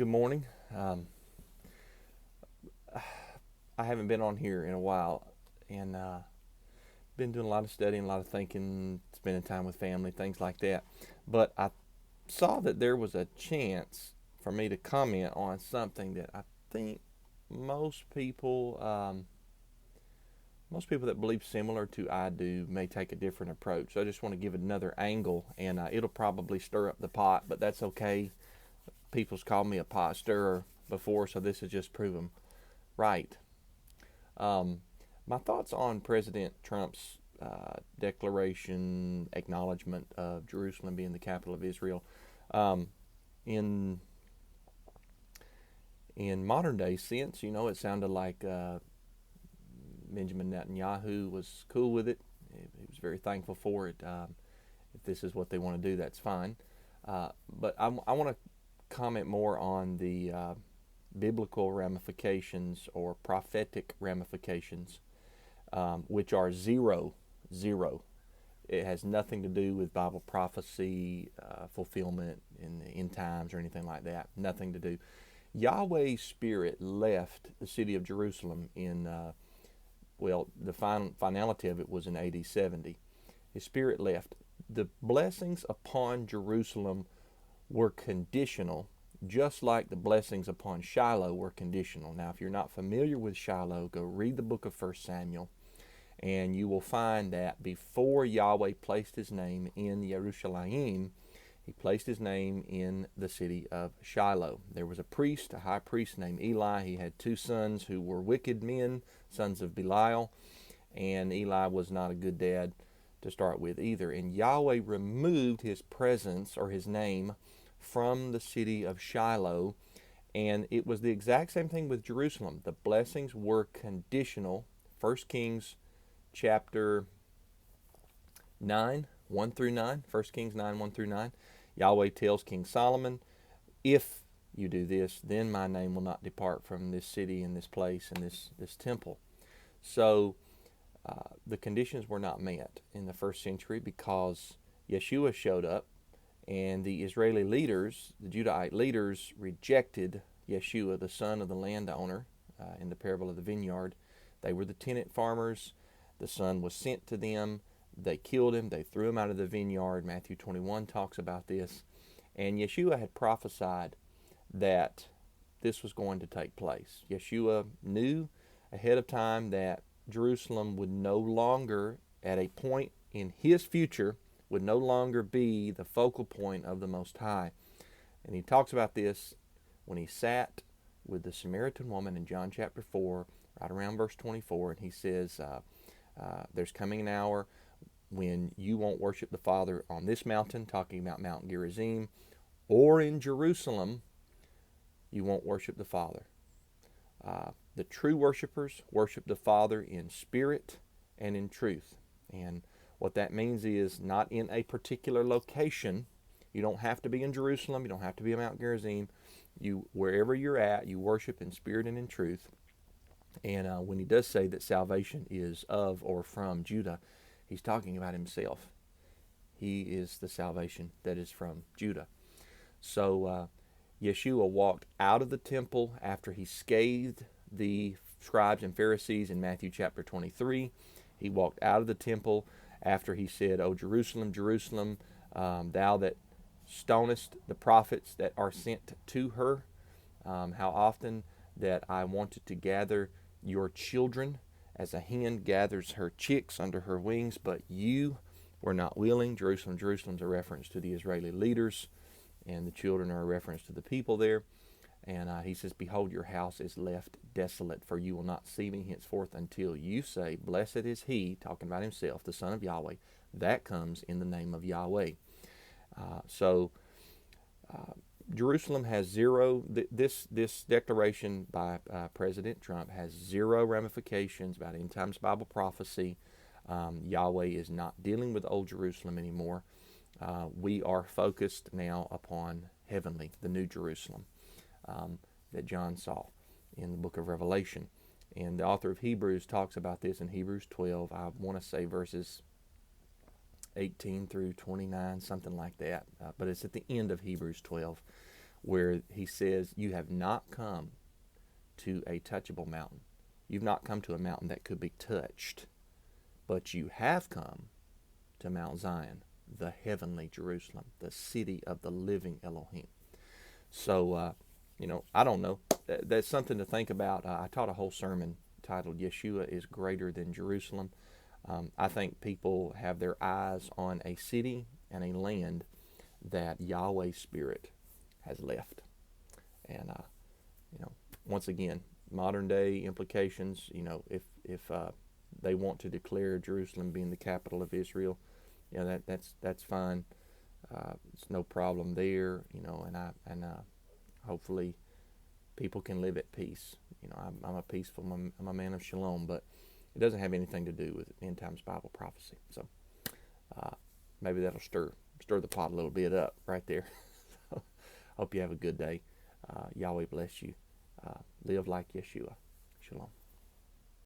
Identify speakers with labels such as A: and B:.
A: Good morning. I haven't been on here in a while, and been doing a lot of studying, a lot of thinking, spending time with family, things like that. But I saw that there was a chance for me to comment on something that I think most people, um, most people that believe similar to I do, may take a different approach. So I just want to give another angle, and it'll probably stir up the pot, but that's okay. People's called me a pot stirrer before, so this is just prove them right. Um, my thoughts on President Trump's declaration, acknowledgement of Jerusalem being the capital of Israel. Um, in in modern day sense, it sounded like Benjamin Netanyahu was cool with it. He was very thankful for it. If this is what they want to do, that's fine. But I want to comment more on the biblical ramifications or prophetic ramifications, which are zero, zero. It has nothing to do with Bible prophecy, fulfillment in the end times or anything like that. Nothing to do. Yahweh's Spirit left the city of Jerusalem in, the finality of it was in AD 70. His Spirit left. The blessings upon Jerusalem were conditional, just like the blessings upon Shiloh were conditional. Now, if you're not familiar with Shiloh, go read the book of 1 Samuel, and you will find that before Yahweh placed his name in Jerusalem, he placed his name in the city of Shiloh. There was a priest, a high priest named Eli. He had two sons who were wicked men, sons of Belial, and Eli was not a good dad to start with either. And Yahweh removed his presence or his name from the city of Shiloh, and it was the exact same thing with Jerusalem. The blessings were conditional. 1 Kings chapter 9, 1 through 9. 1 Kings 9, 1 through 9. Yahweh tells King Solomon, if you do this, then my name will not depart from this city and this place and this temple. So the conditions were not met in the first century because Yeshua showed up, and the Israeli leaders, the Judahite leaders, rejected Yeshua, the son of the landowner, in the parable of the vineyard. They were the tenant farmers. The son was sent to them. They killed him. They threw him out of the vineyard. Matthew 21 talks about this. And Yeshua had prophesied that this was going to take place. Yeshua knew ahead of time that Jerusalem would no longer, at a point in his future, would no longer be the focal point of the Most High. And he talks about this when he sat with the Samaritan woman in John chapter 4, right around verse 24, and he says, there's coming an hour when you won't worship the Father on this mountain, talking about Mount Gerizim, or in Jerusalem, you won't worship the Father. The true worshipers worship the Father in spirit and in truth. And what that means is not in a particular location. You don't have to be in Jerusalem. You don't have to be in Mount Gerizim. Wherever you're at, you worship in spirit and in truth. And when he does say that salvation is of or from Judah, he's talking about himself. He is the salvation that is from Judah. So Yeshua walked out of the temple after he scathed the scribes and Pharisees in Matthew chapter 23. He walked out of the temple after he said, O Jerusalem, Jerusalem, thou that stonest the prophets that are sent to her, how often that I wanted to gather your children as a hen gathers her chicks under her wings, but you were not willing. Jerusalem, Jerusalem's a reference to the Israeli leaders, and the children are a reference to the people there. And he says, behold, your house is left desolate, for you will not see me henceforth until you say, blessed is he, talking about himself, the Son of Yahweh, that comes in the name of Yahweh. So Jerusalem has zero, this declaration by President Trump has zero ramifications about end times Bible prophecy. Yahweh is not dealing with Old Jerusalem anymore. We are focused now upon heavenly, the New Jerusalem, that John saw in the book of Revelation. And the author of Hebrews talks about this in Hebrews 12. I want to say verses 18 through 29, something like that. But it's at the end of Hebrews 12 where he says, "You have not come to a touchable mountain. You've not come to a mountain that could be touched, but you have come to Mount Zion, the heavenly Jerusalem, the city of the living Elohim." So, I don't know. That's something to think about. I taught a whole sermon titled "Yeshua is Greater Than Jerusalem." I think people have their eyes on a city and a land that Yahweh's Spirit has left. And, once again, modern day implications, if they want to declare Jerusalem being the capital of Israel, that's fine. It's no problem there, and hopefully people can live at peace. I'm I'm a man of shalom, but it doesn't have anything to do with end times Bible prophecy. So maybe that'll stir the pot a little bit up right there. So, hope you have a good day. Yahweh bless you. Live like Yeshua. Shalom.